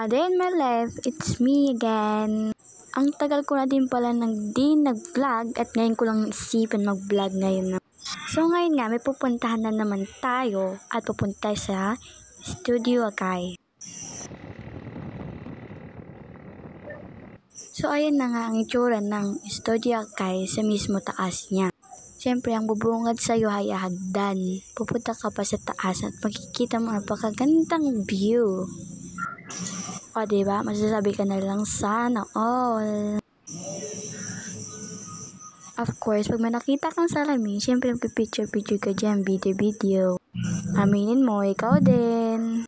A day in my life, it's me again. Ang tagal ko na din pala nag-vlog at ngayon ko lang naisipan mag-vlog ngayon na. So ngayon nga, may pupuntahan na naman tayo at pupunta sa Studio Akay. So ayan na nga ang itsura ng Studio Akay sa mismo taas niya. Siyempre, ang bubungad sa'yo ay hagdan. Pupunta ka pa sa taas at makikita mo napakagandang view. O diba, masasabi ka na lang sana all. Of course, pag may nakita kang salamin, syempre magpipicture-picture ka dyan, video-video. Aminin mo, ikaw din.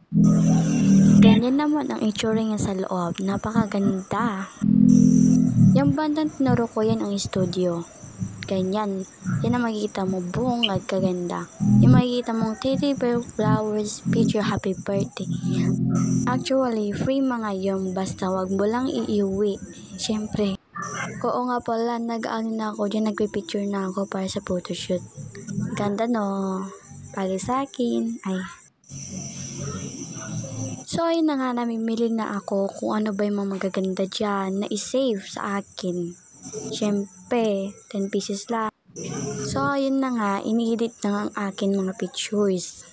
Ganyan naman ang itsura niya sa loob, napakaganda. Yung bandang tinuro ko yan ang studio. Ganyan, yan ang makikita mo, buong at kaganda. Yung makikita mong teddy bear flowers, picture happy birthday. Actually, free mga yun, basta wag mo lang iiwi. Siyempre, oo nga pala, nag-ano na ako dyan, nagpipicture na ako para sa photoshoot. Ganda no, pali sa akin, ay. So, ayun na nga, namimili na ako kung ano ba yung mga magaganda dyan na i-save sa akin. Siyempre, 10 pieces lang. So, ayun na nga, ini-edit na ang akin mga pictures.